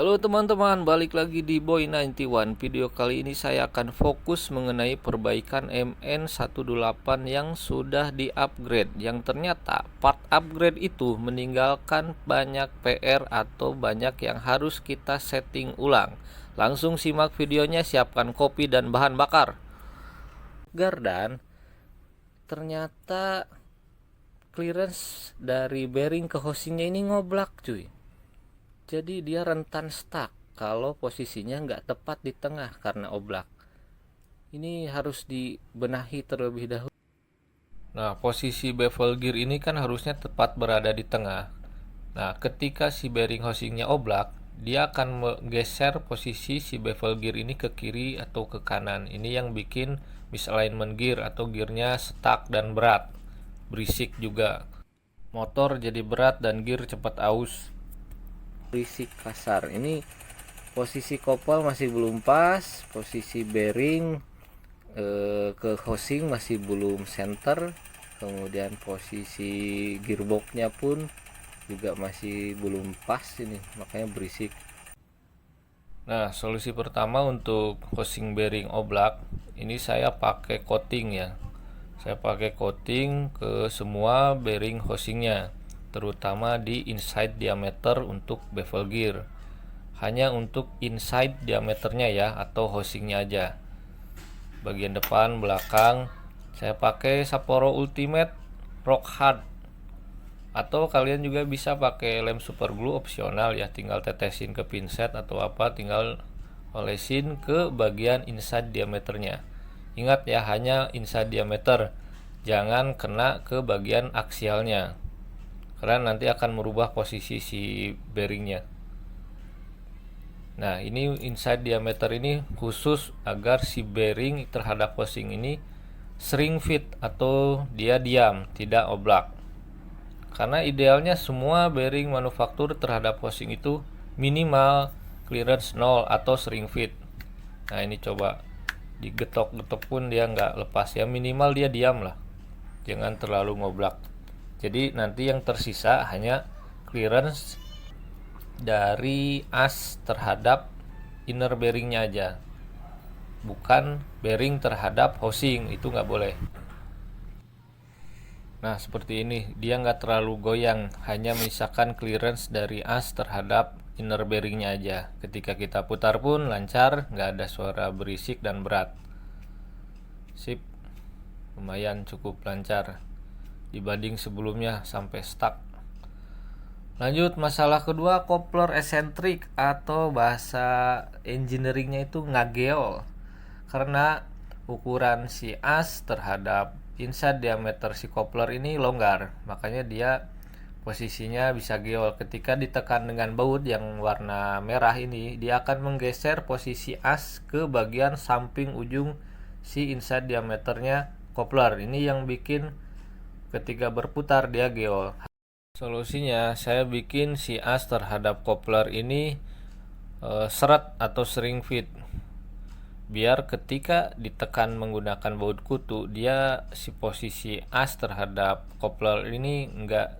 Halo teman-teman, balik lagi di Boy91. Video kali ini saya akan fokus mengenai perbaikan MN128 yang sudah di-upgrade. Yang ternyata part upgrade itu meninggalkan banyak PR atau banyak yang harus kita setting ulang. Langsung simak videonya, siapkan kopi dan bahan bakar. Gardan, ternyata clearance dari bearing ke housingnya ini ngoblak cuy. Jadi dia rentan stuck kalau posisinya nggak tepat di tengah karena oblak. Ini harus dibenahi terlebih dahulu. Nah, posisi bevel gear ini kan harusnya tepat berada di tengah. Nah, ketika si bearing housingnya oblak, dia akan menggeser posisi si bevel gear ini ke kiri atau ke kanan. Ini yang bikin misalignment gear atau gearnya stuck dan berat. Berisik juga. Motor jadi berat dan gear cepat aus. Berisik kasar. Ini posisi kopel masih belum pas, posisi bearing ke housing masih belum center, kemudian posisi gearboxnya pun juga masih belum pas, ini makanya berisik. Nah, solusi pertama untuk housing bearing oblak ini saya pakai coating ya. Saya pakai coating ke semua bearing housingnya, terutama di inside diameter untuk bevel gear. Hanya untuk inside diameternya ya, atau housingnya aja. Bagian depan, belakang saya pakai Sapporo Ultimate Rock Hard. Atau kalian juga bisa pakai lem super glue opsional ya, tinggal tetesin ke pinset atau apa, tinggal olesin ke bagian inside diameternya. Ingat ya, hanya inside diameter, jangan kena ke bagian aksialnya, karena nanti akan merubah posisi si bearingnya. Nah, ini inside diameter ini khusus agar si bearing terhadap housing ini shrink fit atau dia diam, tidak oblak. Karena idealnya semua bearing manufaktur terhadap housing itu minimal clearance 0 atau shrink fit. Nah, ini coba digetok-getok pun dia nggak lepas ya, minimal dia diam lah, jangan terlalu ngoblak. Jadi nanti yang tersisa hanya clearance dari as terhadap inner bearingnya aja, bukan bearing terhadap housing, itu nggak boleh. Nah, seperti ini, dia nggak terlalu goyang, hanya menyisakan clearance dari as terhadap inner bearingnya aja. Ketika kita putar pun lancar, nggak ada suara berisik dan berat. Sip, lumayan cukup lancar dibanding sebelumnya sampai stuck. Lanjut, masalah kedua, coupler eccentric atau bahasa engineeringnya itu ngageol. Karena ukuran si as terhadap inside diameter si coupler ini longgar, makanya dia posisinya bisa geol. Ketika ditekan dengan baut yang warna merah ini, dia akan menggeser posisi as ke bagian samping ujung si inside diameternya coupler. Ini yang bikin ketika berputar dia geol. Solusinya saya bikin si as terhadap coupler ini seret atau shrink fit, biar ketika ditekan menggunakan baut kutu, dia si posisi as terhadap coupler ini enggak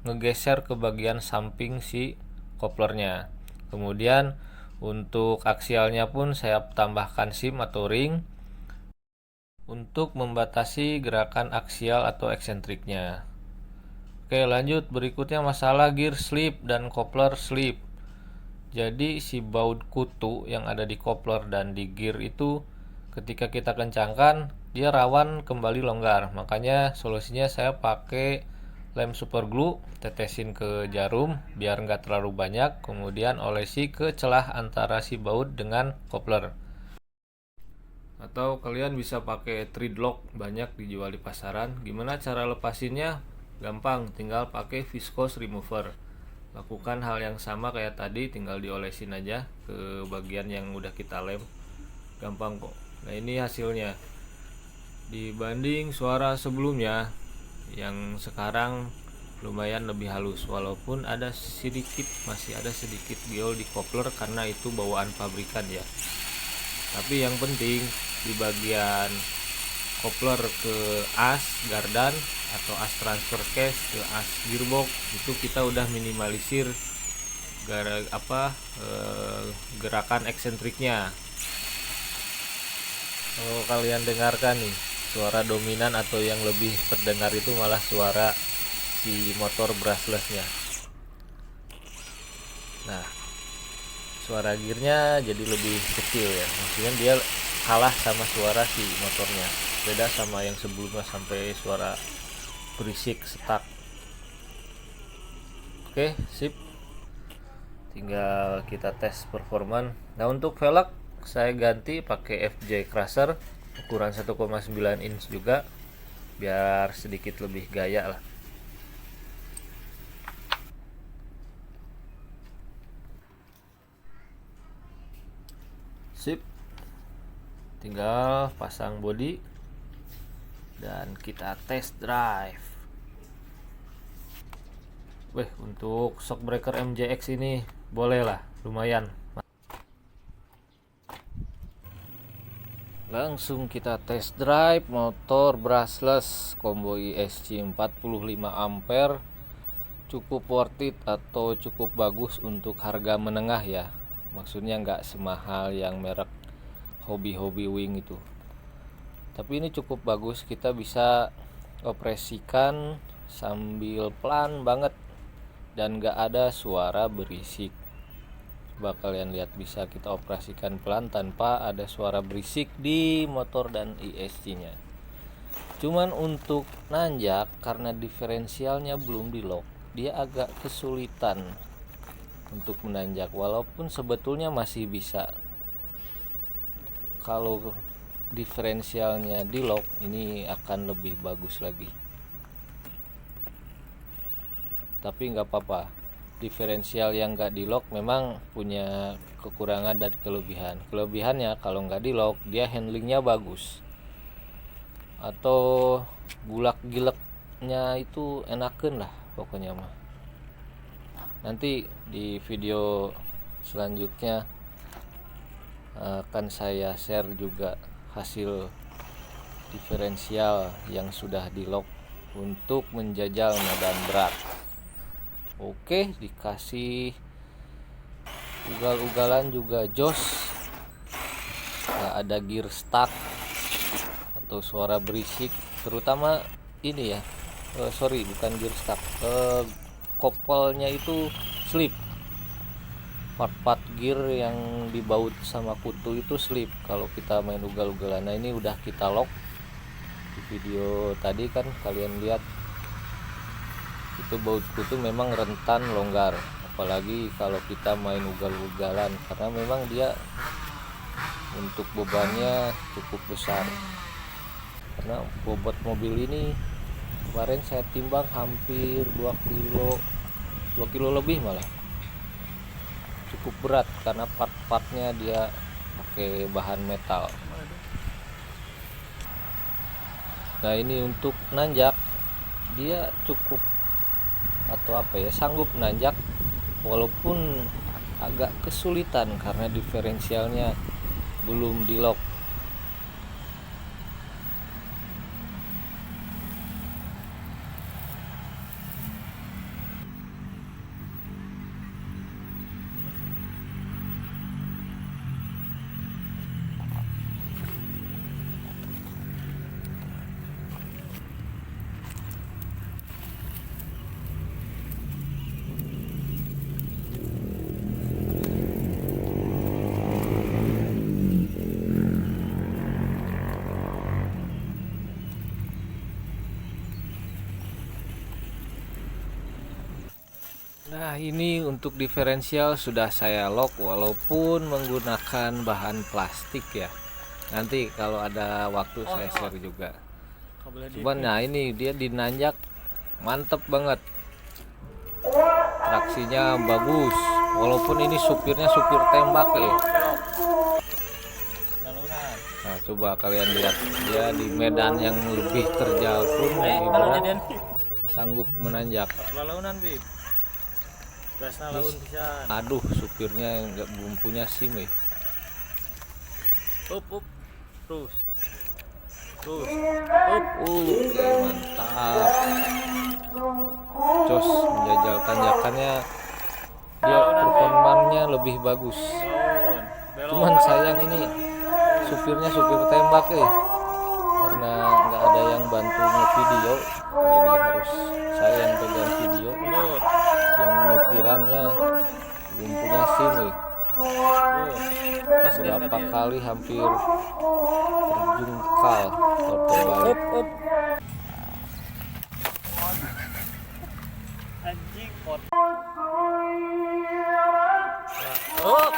ngegeser ke bagian samping si couplernya. Kemudian untuk aksialnya pun saya tambahkan sim atau ring untuk membatasi gerakan aksial atau eksentriknya. Oke, lanjut, berikutnya masalah gear slip dan coupler slip. Jadi si baut kutu yang ada di coupler dan di gear itu ketika kita kencangkan dia rawan kembali longgar. Makanya solusinya saya pakai lem super glue, tetesin ke jarum biar nggak terlalu banyak, kemudian olesi ke celah antara si baut dengan coupler. Atau kalian bisa pakai threadlock, banyak dijual di pasaran. Gimana cara lepasinnya? Gampang, tinggal pakai viscose remover. Lakukan hal yang sama kayak tadi, tinggal diolesin aja ke bagian yang udah kita lem. Gampang kok. Nah, ini hasilnya. Dibanding suara sebelumnya, yang sekarang lumayan lebih halus, walaupun masih ada sedikit geol di coupler karena itu bawaan pabrikan ya. Tapi yang penting di bagian coupler ke as gardan atau as transfer case ke as gearbox itu kita udah minimalisir gerakan eksentriknya. Kalau kalian dengarkan nih, suara dominan atau yang lebih terdengar itu malah suara si motor brushless-nya. Nah, suara gearnya jadi lebih kecil ya, maksudnya dia kalah sama suara si motornya, beda sama yang sebelumnya sampai suara berisik setak. Oke, sip, tinggal kita tes performan. Nah, untuk velg saya ganti pakai FJ Crusher ukuran 1,9 inch juga, biar sedikit lebih gaya lah. Sip, tinggal pasang bodi dan kita test drive. Untuk shockbreaker MJX ini boleh lah, lumayan. Langsung kita test drive motor brushless combo ISC 45 ampere. Cukup worth it atau cukup bagus untuk harga menengah ya, maksudnya nggak semahal yang merek hobi wing itu, tapi ini cukup bagus. Kita bisa operasikan sambil pelan banget dan nggak ada suara berisik. Coba kalian lihat, bisa kita operasikan pelan tanpa ada suara berisik di motor dan ISC nya. Cuman untuk nanjak, karena diferensialnya belum di lock, dia agak kesulitan untuk menanjak, walaupun sebetulnya masih bisa. Kalau diferensialnya di lock, ini akan lebih bagus lagi, tapi nggak apa-apa. Diferensial yang nggak di lock memang punya kekurangan dan kelebihannya. Kalau nggak di lock, dia handlingnya bagus, atau gulak gileknya itu enakan lah pokoknya mah. Nanti di video selanjutnya akan saya share juga hasil diferensial yang sudah di lock untuk menjajal medan berat. Oke, dikasih ugal-ugalan juga jos, nggak ada gear stuck atau suara berisik, terutama ini ya, bukan gear stuck, kopelnya itu slip. Part-part gear yang dibaut sama kutu itu slip kalau kita main ugal-ugalan. Nah, ini udah kita lock. Di video tadi kan kalian lihat itu baut kutu memang rentan longgar, apalagi kalau kita main ugal-ugalan, karena memang dia untuk bebannya cukup besar. Karena bobot mobil ini kemarin saya timbang hampir 2 kilo lebih, malah cukup berat karena part-partnya dia pakai bahan metal. Nah, ini untuk nanjak dia cukup sanggup nanjak, walaupun agak kesulitan karena diferensialnya belum di lock. Nah, ini untuk diferensial sudah saya lock walaupun menggunakan bahan plastik ya. Nanti kalau ada waktu saya share juga. Cuman nah, ini dia dinanjak mantep banget. Traksinya bagus, walaupun ini supirnya supir tembak ya. Nah, coba kalian lihat, dia di medan yang lebih terjal pun sanggup menanjak. Aduh, supirnya belum punya SIM ya. Terus. Oke, mantap. Jos, menjajal tanjakannya dia performanya lebih bagus. Cuman sayang ini supirnya supir tembak karena nggak ada yang bantu ngevideo, jadi harus saya yang pegang video. Yang nyupirannya belum punya SIM berapa kali hampir terjungkal atau terbalik. Anjing pot. Oh,